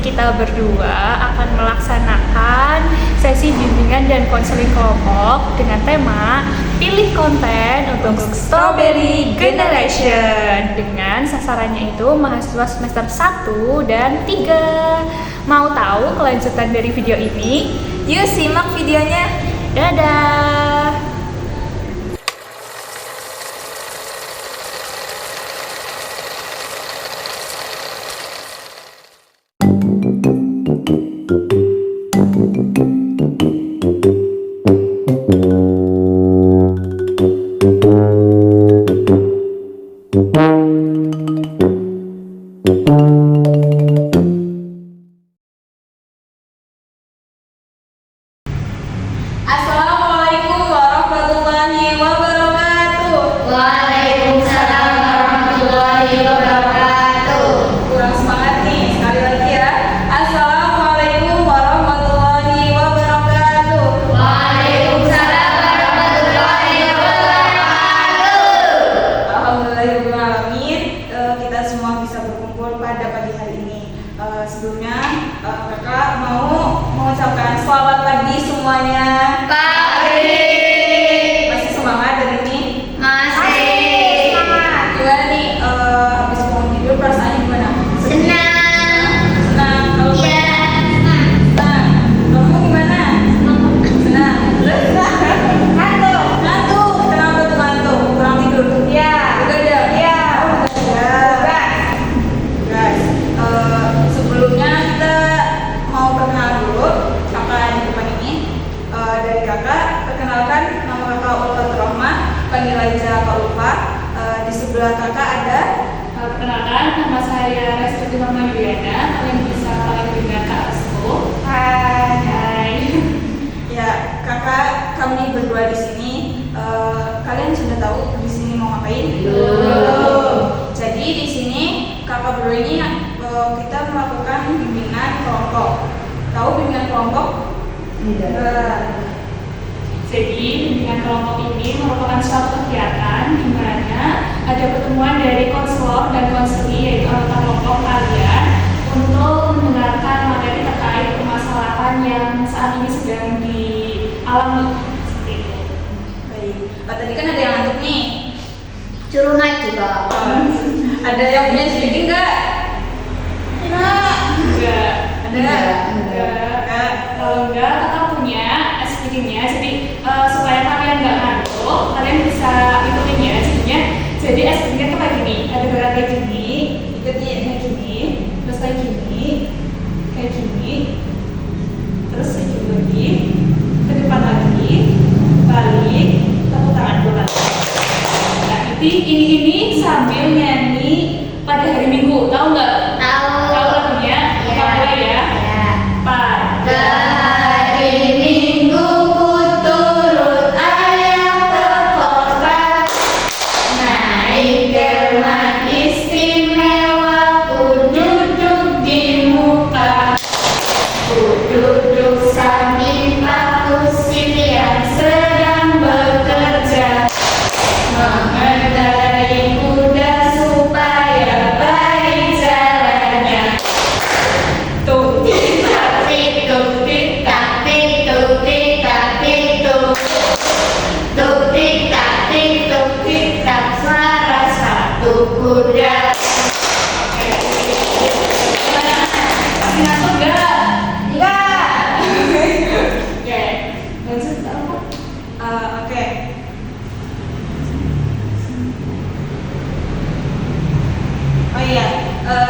kita berdua akan melaksanakan sesi bimbingan dan konseling kelompok dengan tema pilih konten untuk Strawberry Generation dengan sasarannya itu mahasiswa semester 1 dan 3. Mau tahu kelanjutan dari video ini? Yuk simak videonya. Dadah! Assalamualaikum warahmatullahi wabarakatuh. Waalaikumsalam warahmatullahi wabarakatuh. Kurang semangat nih, sekali lagi ya. Assalamualaikum warahmatullahi wabarakatuh. Waalaikumsalam warahmatullahi wabarakatuh. Alhamdulillahirrahmanirrahim, kita semua bisa berkumpul pada pagi hari ini. Sebelumnya kakak mau mengucapkan selamat pagi semuanya. Pagi. Masih semangat hari ini? Masih. Gimana nih, habis bangun tidur perasaannya gimana? Senang. Senang. Kalau Ya. senang, kamu gimana? Senang. Terus? Ngantuk. Ngantuk. Kenapa tuh ngantuk? Kurang tidur? Iya. Begadang? Iya. Guys, sebelumnya kita mau perkenalan dulu kakak di depan ini. Dari kakak, perkenalkan nama kakak Ulfatul Rahmah, panggil aja Kak Ulfa. Di sebelah kakak ada Perkenalkan, nama saya Restuti Mama Yuliana. Kalian bisa panggil dengan Kak Restu. Hai. ya kakak, kami berdua di sini. Kalian sudah tahu di sini mau ngapain? Belum. Jadi di sini kakak berdua ini kita melakukan bimbingan kelompok. Tahu bimbingan kelompok? Jadi, bimbingan kelompok ini merupakan suatu kegiatan di mana ada pertemuan dari konselor dan konseli yaitu anggota kelompok kalian untuk mendengarkan materi terkait permasalahan yang saat ini sedang dialami. Seperti itu. Baik. Tadi kan ada yang ngantuk nih. Suruh naik juga. Ada yang punya CD nggak? Enggak. Enggak. Ada? Enggak. Kalau enggak, kakak punya SPG-nya. Jadi supaya kalian nggak ngantuk, kalian bisa ikutin ya. Jadi SPG-nya tuh kayak gini. Ada berat kayak gini, ikutin kayak gini, terus kayak gini, terus kayak gini lagi, ke depan lagi, balik, tepuk tangan dulu lagi. Nah, ini sambil nyanyi pada hari Minggu, tahu nggak? Tahu. Tahu lagunya? Ya. Kita mulai ya. Ya. Pada Hari Minggu ku turut ayah ke kota, naik delman istimewa, ku duduk di muka, ku duduk samping Pak Kusin yang sedang bekerja, mengendarai kuda supaya baik jalannya. tuh. Suara satu kuda. Gimana? Masih ngantuk nggak? Enggak. Oke. Lanjut apa? Oke. Oh iya,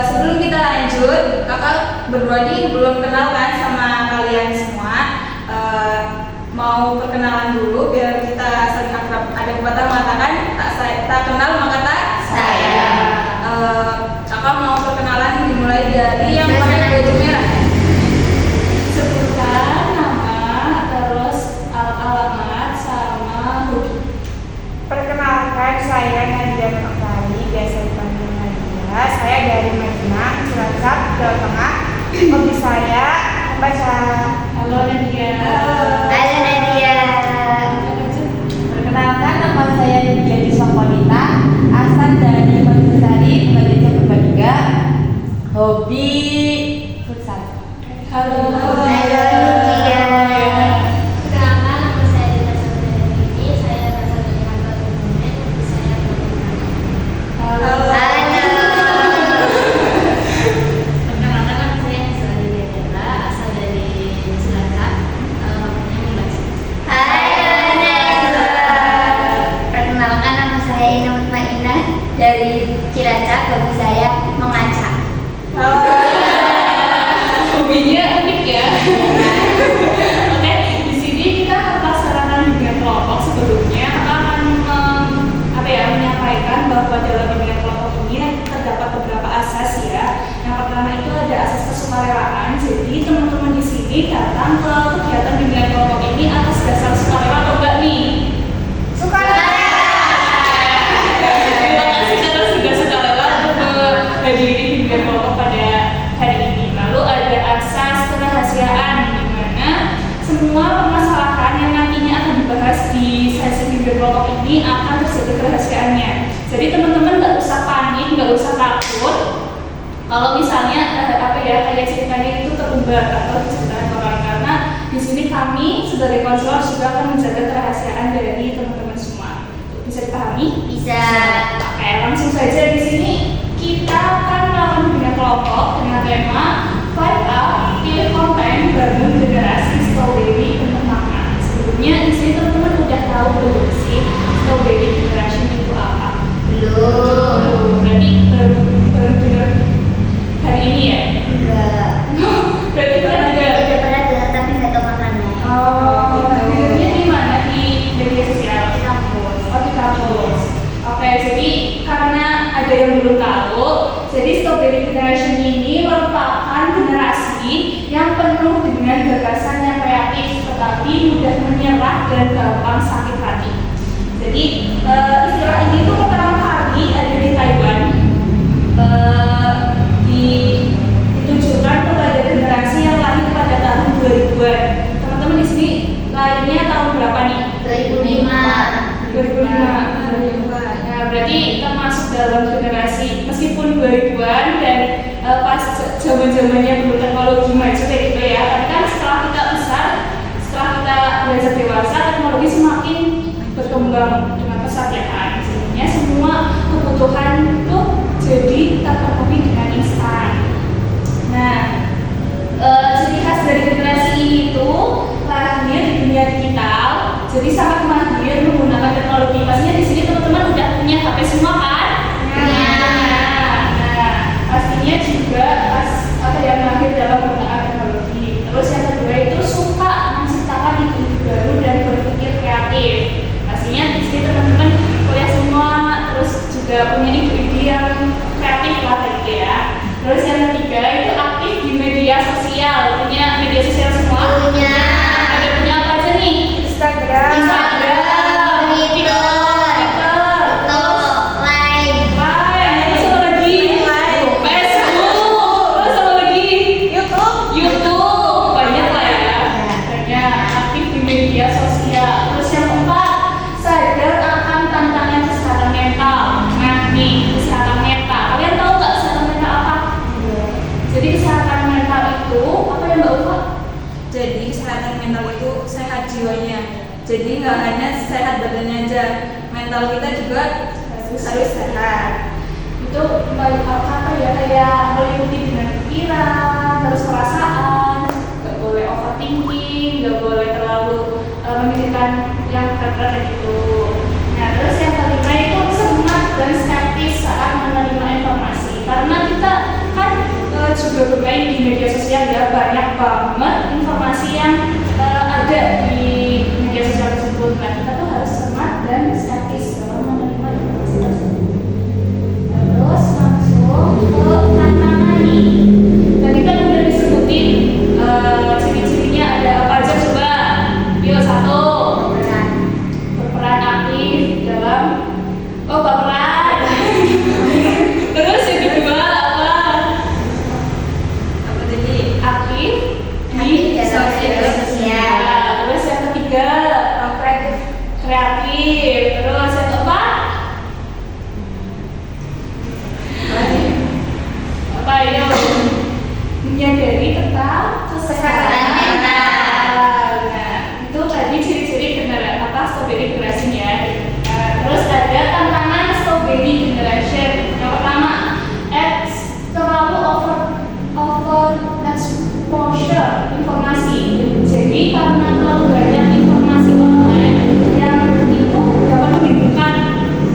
sebelum kita lanjut, kakak berdua ini belum kenal kan sama kalian semua. Mau perkenalan dulu biar kita saling akrab. Ada pepatah mengatakan tak kenal maka tak Sayang. Kakak mau perkenalan dimulai dari yang pakai baju merah. Sebutkan nama, terus alamat sama hobi. Perkenalkan, saya Nadia Nurkali, biasa dipanggil Nadia. Saya dari Magelang, Cilacap, Jawa Tengah. Hobi saya membaca. Halo Nadia. Halo Nadia. Perkenalkan, nama saya Nadia Sokonita, asal dari Magelang, Indonesia Purbalingga. Hobi futsal. kami sebagai konselor juga akan menjaga kerahasiaan dari teman-teman semua. Bisa dipahami? Bisa. Oke, langsung saja di sini kita akan melakukan pembinaan kelompok dengan tema Fight Up, pilih konten bangun generasi strawberry untuk makan. Sebelumnya di sini teman-teman udah tahu belum sih strawberry generation itu apa? Belum. Berarti baru dengar hari ini ya? Enggak. Berarti pernah dengar? Udah pernah dengar tapi nggak tahu makannya. Oh, dengarnya di mana? Di media sosial? Di kampus. Oh, di kampus. Oke, jadi karena ada yang belum tahu, jadi strawberry generation ini merupakan generasi yang penuh dengan gagasan yang kreatif, tetapi mudah menyerah dan gampang sakit hati. Jadi istilah ini tuh pertama kali ada di Taiwan, ditujukan kepada generasi yang lahir pada tahun 2000-an. Teman-teman di sini lahirnya tahun berapa nih? 2005. 2005. Nah, berarti termasuk dalam generasi meskipun 2000-an dan pas zaman-zamannya belum teknologi maju kayak gitu ya. Tapi kan setelah kita besar, setelah kita belajar dewasa, teknologi semakin berkembang dengan pesat ya kan. Sebenarnya semua kebutuhan itu jadi terpenuhi dengan instan. Nah, ciri khas dari generasi ini itu lahirnya di dunia digital, jadi sangat mahir menggunakan teknologi. Pastinya di sini teman-teman udah punya HP semua kan? Nah, pastinya juga ada yang mahir dalam menggunakan teknologi. Terus yang kedua itu suka menciptakan ide baru dan berpikir kreatif. Pastinya di sini teman-teman kuliah semua, terus juga punya ide-ide yang kreatif lah gitu ya. Terus yang ketiga itu aktif di media sosial. Punya media sosial semua? Punya. Ada punya apa aja nih? Instagram. Twitter. Line. Terus apa lagi? Facebook. Terus apa lagi? YouTube. Banyak lah ya. Banyak aktif di media sosial. Terus yang keempat, sadar akan tantangan kesehatan mental. Nah nih, kesehatan mental. Kalian tahu nggak kesehatan mental apa? Jadi kesehatan mental itu apa ya Mbak Ulfa? Jadi kesehatan mental itu sehat jiwanya. Jadi nggak hanya sehat badannya aja, mental kita juga harus sehat. Itu apa ya, kayak meliputi dengan pikiran, terus perasaan, nggak boleh overthinking, nggak boleh terlalu memikirkan yang berat-berat gitu. Nah terus yang kelima itu semangat dan skeptis saat menerima informasi, karena kita kan juga bermain di media sosial ya, banyak banget informasi yang ada di media sosial tersebut. Nah kita tuh harus semangat dan skeptis dalam menerima informasi tersebut. Terus langsung ke tantangan nih. Tadi kan udah disebutin ciri-cirinya ada apa aja coba. Yuk satu, berperan aktif dalam berperan. Terus yang kedua apa? Apa tadi? Aktif di dalam media sosial. Terus yang ketiga kreatif. Terus yang keempat apa ya? Menyadari tentang kesehatan mental. Nah, itu tadi ciri-ciri strawberry generasinya. Terus ada tantangan strawberry generation. Yang pertama, terlalu over exposure informasi. Jadi karena terlalu banyak informasi online yang itu dapat membingungkan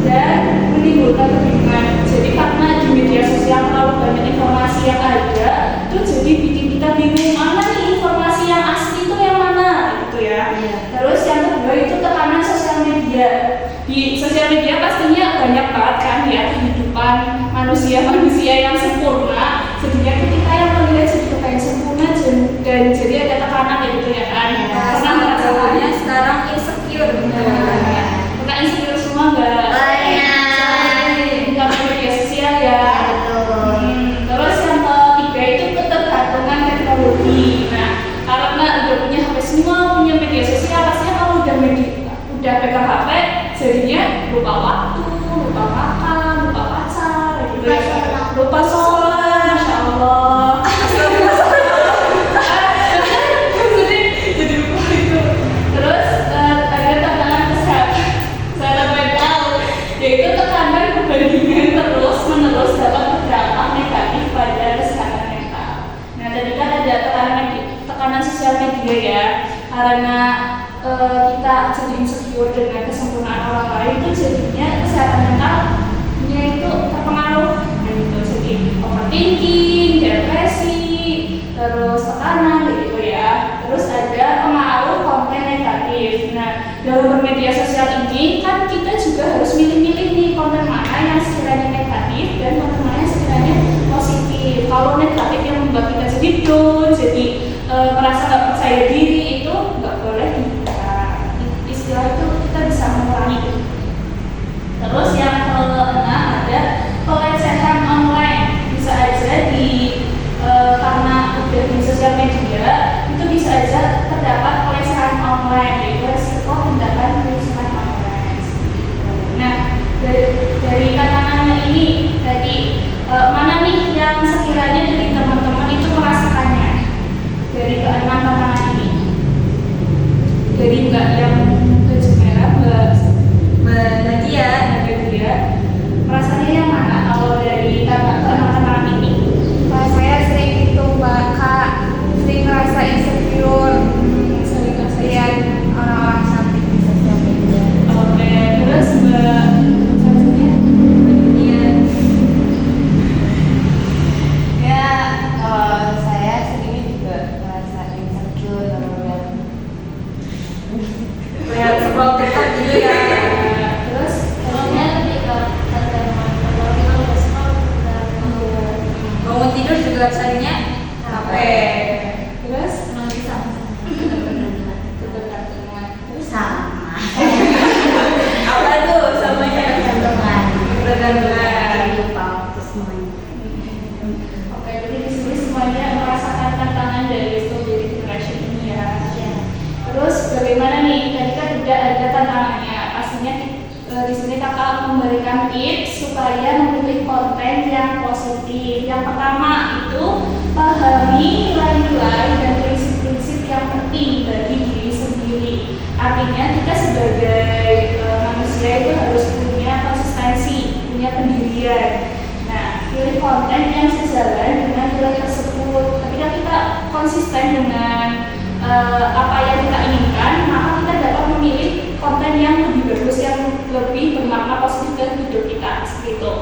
dan menimbulkan kebingungan. Jadi karena di media sosial terlalu banyak informasi yang ada, itu jadi bikin kita bingung mana nih informasi yang asli itu yang mana gitu ya. Terus yang kedua itu tekanan sosial media. Di sosial media pastinya banyak banget kan ya kehidupan manusia yang sempurna. Jadinya ketika yang melihat jadi kepengen sempurna dan jadi ada tekanan ya gitu ya kan. Pernah merasakannya sekarang insecure benar. Pernah insecure semua nggak? Nggak media sosial ya. Terus yang ketiga itu ketergantungan teknologi. Nah, karena udah punya HP semua, punya media sosial, pastinya kalau udah pegang HP, jadinya lupa waktu, lupa makan, lupa pacar, gitu ya. Lupa sholat, masya Allah. Jadi lupa itu dengan kesempurnaan orang lain itu jadinya kesehatan mentalnya itu terpengaruh. Nah gitu, jadi overthinking, depresi, terus tekanan gitu ya. Terus ada pengaruh konten negatif. Nah dalam bermedia sosial ini kan kita juga harus milih-milih nih konten mana yang sekiranya negatif dan konten mana yang sekiranya positif. Kalau negatif yang membuat kita jadi down, jadi merasa nggak percaya diri itu nggak boleh dibuka. Istilah itu kita bisa mengurangi. Terus yang keenam ada pelecehan online. Bisa aja karena udah di sosial media itu bisa aja terdapat pelecehan online, yaitu resiko tindakan pelecehan online. Nah dari tantangannya ini tadi mana nih yang sekiranya dari teman-teman itu merasakannya dari keenam tantangan ini? Dari Mbak yang baju merah, Mbak Nadia, rasanya yang mana kalau dari keenam tantangan ini? Saya sering itu Mbak Kak, sering ngerasa insecure, lihat orang-orang cantik di sosial media. Oke, terus Mbak selanjutnya? Ya, kalau saya sendiri juga merasa insecure Lihat scroll TikTok gitu ya. Terus Soalnya ketika teman-teman kalau kita udah scroll udah Bangun tidur juga carinya HP. terus nanti sama-sama terus sama Apa tuh samanya? kecenderungan Kecenderungan. lupa waktu semuanya. oke, jadi di sini semuanya merasakan tantangan dari strawberry generation ini ya. Terus bagaimana nih? Tadi kan udah ada tantangannya. Pastinya di sini kakak memberikan tips supaya memilih konten yang positif. Yang pertama itu pahami nilai-nilai dan prinsip-prinsip yang penting bagi diri sendiri. Artinya kita sebagai manusia itu harus punya konsistensi, punya pendirian. Nah, pilih konten yang sejalan dengan nilai tersebut. Ketika kita konsisten dengan apa yang kita inginkan, maka kita dapat memilih konten yang lebih bagus, yang lebih bermakna positif dalam hidup kita, seperti itu.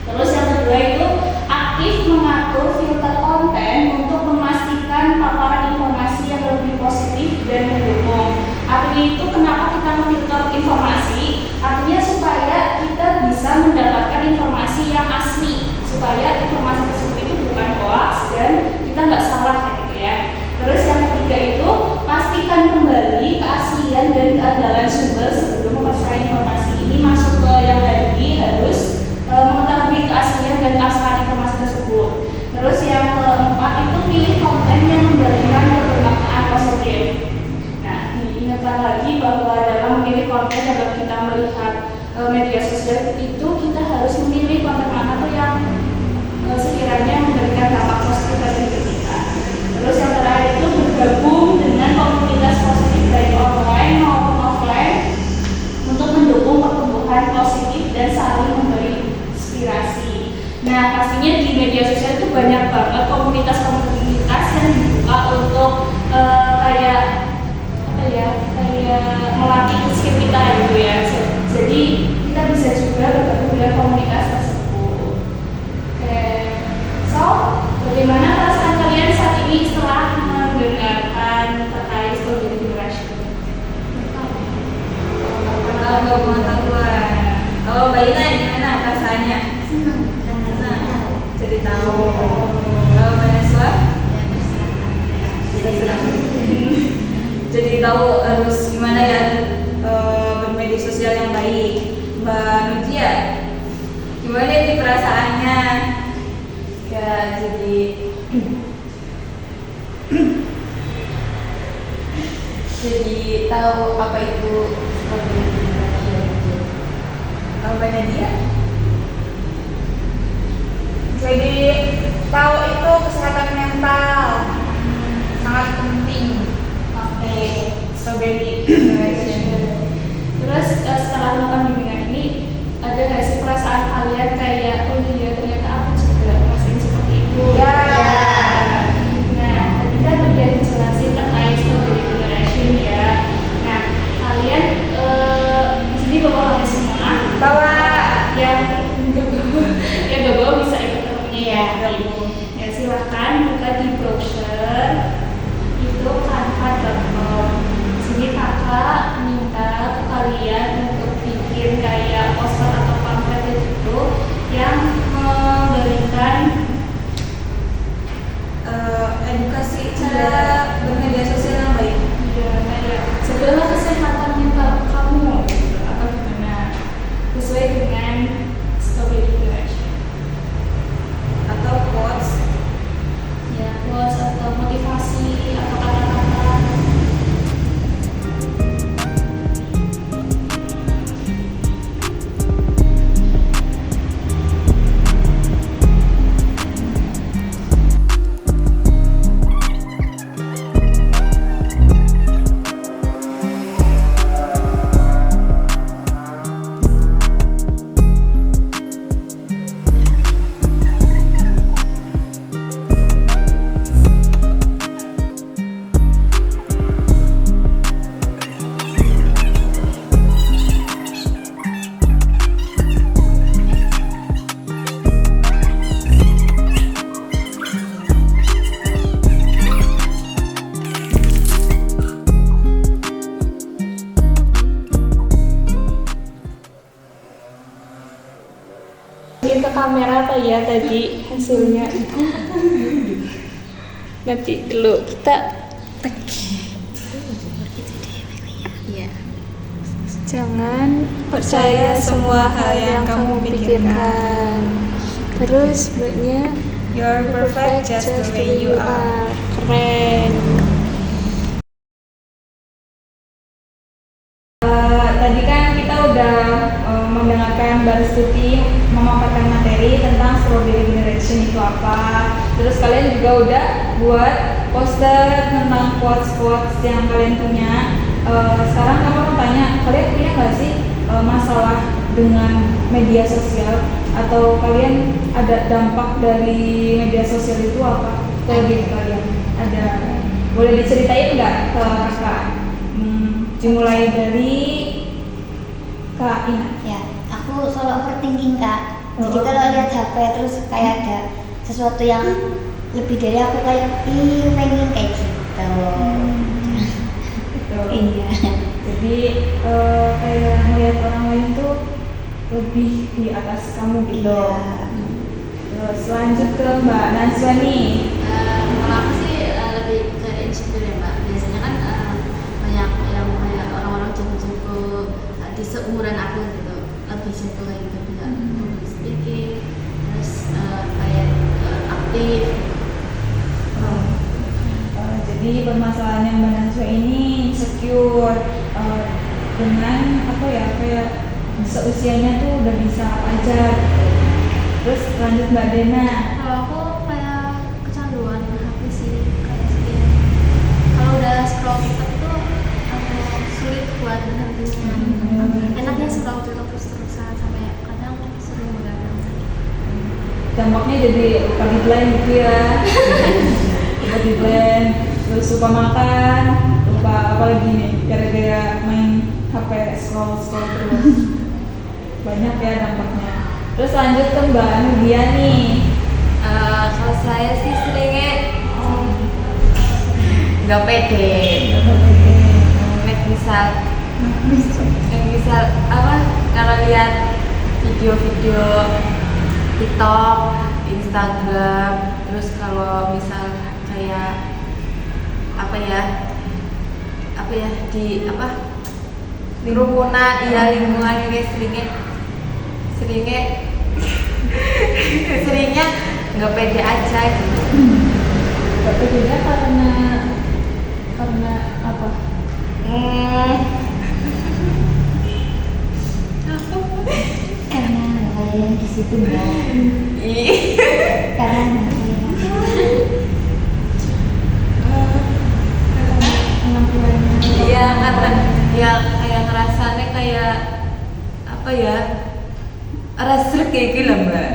Terus yang kedua itu aktif mengatur filter konten untuk memastikan paparan informasi yang lebih positif dan mendukung. Artinya itu kenapa kita memfilter informasi? Artinya supaya kita bisa mendapatkan informasi yang asli, supaya informasi tersebut itu bukan hoax dan kita nggak salah gitu ya. Terus yang ketiga itu pastikan kembali keaslian dan keandalan sumber sebelum mempercayai informasi ini. Masuk ke yang tadi harus mengetahui keaslian dan keabsahan informasi tersebut. Terus yang keempat itu pilih konten yang memberikan kebermaknaan positif. Nah, diingatkan lagi bahwa dalam memilih konten dalam kita melihat media sosial itu kita harus memilih konten mana tuh yang sekiranya memberikan dampak positif bagi hidup kita. Terus yang terakhir itu bergabung dengan komunitas positif baik online maupun offline untuk mendukung pertumbuhan positif dan saling memberi inspirasi. Nah, pastinya di media sosial itu banyak banget komunitas-komunitas yang dibuka untuk kayak melatih skill kita gitu ya. Jadi kita bisa juga bergabung dengan komunitas tersebut. Oke, so bagaimana perasaan kalian saat ini setelah mendengarkan terkait strawberry generation? Kalau nggak pengetahuan. Kalau Mbak Ina gimana perasaannya? Senang Senang. tahu Jadi tahu. Kalau Mbak Neswa? Jadi tahu harus gimana ya bermedia sosial yang baik. Mbak Nujia, gimana ini perasaannya? ya jadi tahu apa itu strawberry generation. Kalau Mbak Nadia? Jadi tahu itu kesehatan mental sangat penting. Oke, strawberry generation. Terus setelah nonton bimbingan ini ada nggak sih perasaan kalian kayak oh iya ternyata aku juga ngerasain seperti itu? Ya. Nah, tadi kan udah dijelasin terkait strawberry generation ya. Nah, kalian kamera apa ya tadi hasilnya. Nanti dulu kita jangan percaya semua hal yang kamu pikirkan. Terus Mbaknya, You're perfect just the way you are. Keren. Tadi kan kita udah mendengarkan Mbak Restuti memaparkan materi tentang Strawberry Generation itu apa. Terus kalian juga udah buat poster tentang quotes-quotes yang kalian punya. Sekarang kamu mau tanya, kalian punya nggak sih masalah dengan media sosial? Atau kalian ada dampak dari media sosial itu apa ke diri kalian? Ada, boleh diceritain nggak ke kakak? Dimulai dari Kak Ina. Ya, aku selalu overthinking Kak. Jadi kalau lihat HP terus kayak ada sesuatu yang lebih dari aku kayak pengen kayak gitu. Betul. Iya. Jadi kayak melihat orang lain tuh lebih di atas kamu gitu. Iya. Terus lanjut ke Mbak Najwa nih. Kalau aku sih lebih ke insecure ya Mbak. Biasanya kan banyak yang kayak orang-orang cukup-cukup di seumuran aku gitu, lebih simpel kayak gitu, bisa public speaking, terus kayak aktif. Jadi permasalahannya Mbak Najwa ini insecure dengan apa ya, kayak seusianya tuh udah bisa apa aja. Terus lanjut Mbak Dena. Kalau aku kayak kecanduan HP sih, kayak sih. Kalau udah scroll TikTok tuh aku sulit buat berhentinya. Enaknya scroll TikTok terus-terusan sampai kadang sering begadang. Dampaknya jadi lupa di blend gitu ya. Lupa di blend, terus lupa makan, lupa apa lagi nih, gara-gara main HP scroll terus. Banyak ya dampaknya. Terus lanjut ke Mbak Nudia nih. Kalau saya sih seringnya nggak pede. Misal apa? Kalau lihat video-video TikTok, Instagram, terus kalau misal kayak apa ya di apa kerumunan, ya lingkungan ini seringnya nggak pede aja gitu. Gak pedenya karena apa? Karena nggak kayak yang di situ Mbak. Karena nggak kayak penampilannya. Iya, karena ya kayak ngerasanya kayak apa ya, resrik kayak gitu lah Mbak.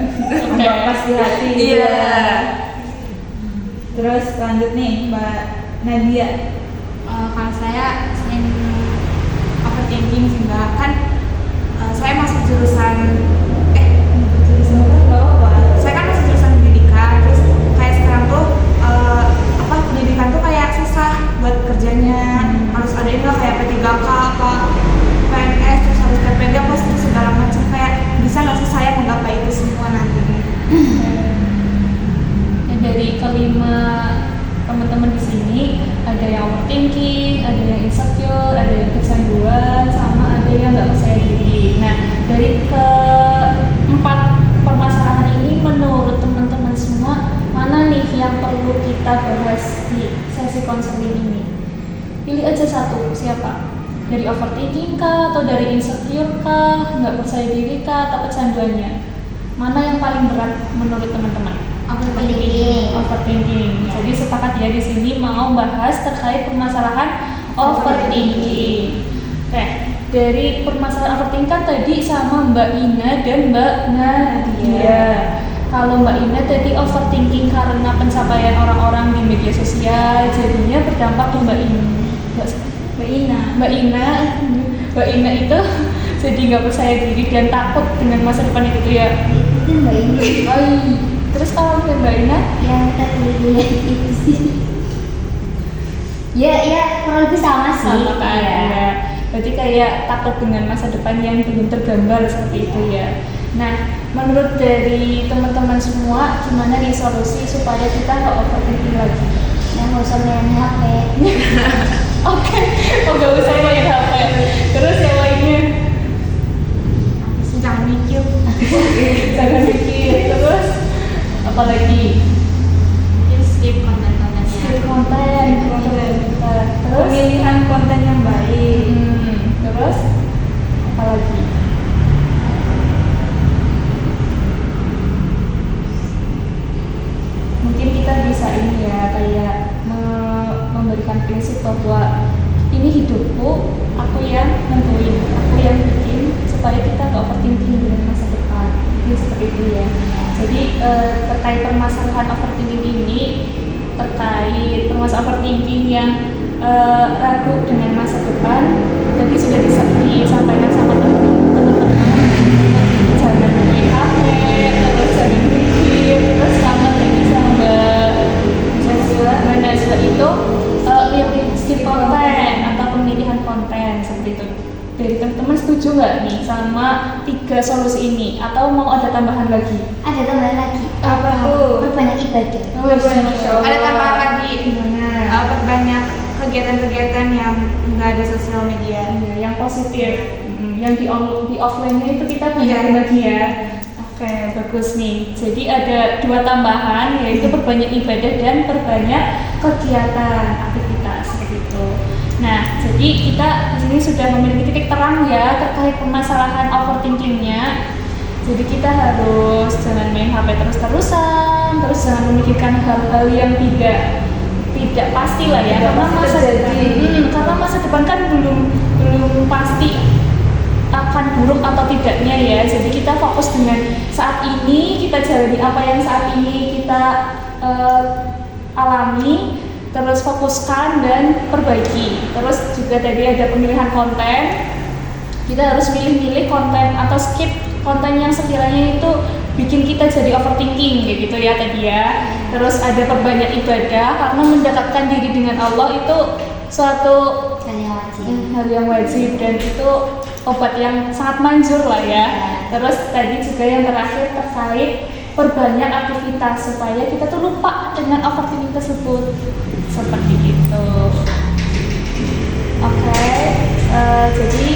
Mbak pas di hati gitu Iya. ya. Terus lanjut nih Mbak Nadia. Kalau saya sering overthinking sih Mbak, kan saya masuk jurusan saya kan masuk jurusan pendidikan, terus kayak sekarang tuh pendidikan tuh kayak susah buat kerjanya, harus ada juga kayak P3K apa PNS, terus harus TPG plus segala macam, kayak bisa nggak sih saya menggapai itu semua nantinya? Ya, dari kelima teman-teman di sini ada yang overthinking, ada yang insecure, ada yang kecanduan, sama ada yang nggak percaya diri. Nah, dari keempat permasalahan ini menurut teman-teman semua mana nih yang perlu kita bahas di sesi konseling ini? Pilih aja satu, siapa? Dari overthinking kah, atau dari insecure kah, nggak percaya diri kah, atau kecanduannya? Mana yang paling berat menurut teman-teman? Overthinking. Jadi sepakat ya di sini mau bahas terkait permasalahan overthinking. Oke, dari permasalahan overthinking kan tadi sama Mbak Ina dan Mbak Nadia. Kalau Mbak Ina tadi overthinking karena pencapaian orang-orang di media sosial, jadinya berdampak ke Mbak Ina itu jadi nggak percaya diri dan takut dengan masa depan itu ya. Itu Mbak ini. Terus kalau Mbak Ina Yang tadi lihat itu sih. Ya kurang lebih sama sih. sama kan ya. Berarti kayak takut dengan masa depan yang belum tergambar seperti itu ya. Nah, menurut dari teman-teman semua, gimana nih solusi supaya kita nggak overthinking lagi? Yang nggak usah main HP. Oke, oh nggak usah main HP. Terus yang lainnya? Jangan mikir. Jangan mikir. Terus apalagi? Mungkin skip konten-kontennya. Skip konten. Terus Pemilihan konten yang baik. terus apalagi? Mungkin kita bisa ini ya kayak memberikan prinsip bahwa ini hidupku, aku yang nentuin, aku yang bikin supaya kita gak overthinking dengan masa depan. Mungkin seperti itu ya. Jadi terkait permasalahan overthinking ini, terkait permasalahan overthinking yang ragu dengan masa depan, tadi sudah disampaikan sama teman-teman, jangan main HP, terus jangan mikir, terus sama lagi sama Mbak Najwa itu pilih skip konten atau pemilihan konten seperti itu. Dari teman-teman setuju nggak nih sama 3 solusi ini atau mau ada tambahan lagi? Ada tambahan lagi. Apa tuh? Perbanyak ibadah. Ada tambahan lagi. Gimana? Banyak kegiatan-kegiatan yang nggak ada sosial media. Iya, yang positif. Yang di offline-nya itu kita banyakin lagi ya. Oke, bagus nih. Jadi ada 2 tambahan, yaitu perbanyak ibadah dan perbanyak kegiatan aktivitas seperti itu. Nah, jadi kita di sini sudah memiliki titik terang ya terkait permasalahan overthinkingnya. Jadi kita harus jangan main HP terus-terusan, terus jangan memikirkan hal-hal yang tidak pasti lah ya, karena masa depan kan belum pasti akan buruk atau tidaknya ya. Jadi kita fokus dengan saat ini, kita jalani apa yang saat ini kita alami, terus fokuskan dan perbaiki. Terus juga tadi ada pemilihan konten, kita harus milih-milih konten atau skip konten yang sekiranya itu bikin kita jadi overthinking kayak gitu ya tadi ya. Terus ada perbanyak ibadah karena mendekatkan diri dengan Allah itu suatu hal yang wajib dan itu obat yang sangat manjur lah ya. Terus tadi juga yang terakhir terkait perbanyak aktivitas supaya kita tuh lupa dengan overthinking tersebut seperti itu. Oke, jadi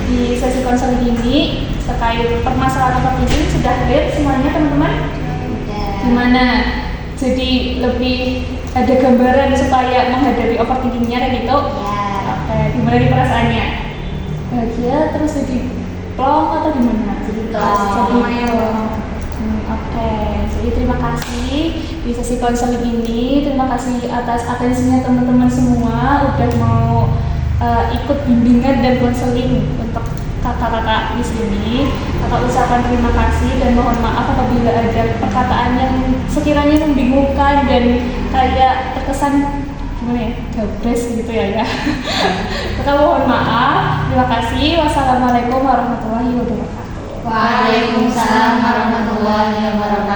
di sesi konseling ini terkait permasalahan overthinking sudah clear semuanya teman-teman? Gimana? Jadi lebih ada gambaran supaya menghadapi overthinkingnya kayak gitu? Oke, gimana nih perasaannya? Bahagia terus jadi plong atau gimana? Jadi plong. Oke, jadi terima kasih di sesi konseling ini. Terima kasih atas atensinya teman-teman semua udah mau ikut bimbingan dan konseling untuk kakak-kakak di sini. Kakak ucapkan terima kasih dan mohon maaf apabila ada perkataan yang sekiranya membingungkan dan kayak terkesan gimana ya, gabres gitu ya. Kakak mohon maaf. Terima kasih. Wassalamualaikum warahmatullahi wabarakatuh. Waalaikumsalam warahmatullahi wabarakatuh.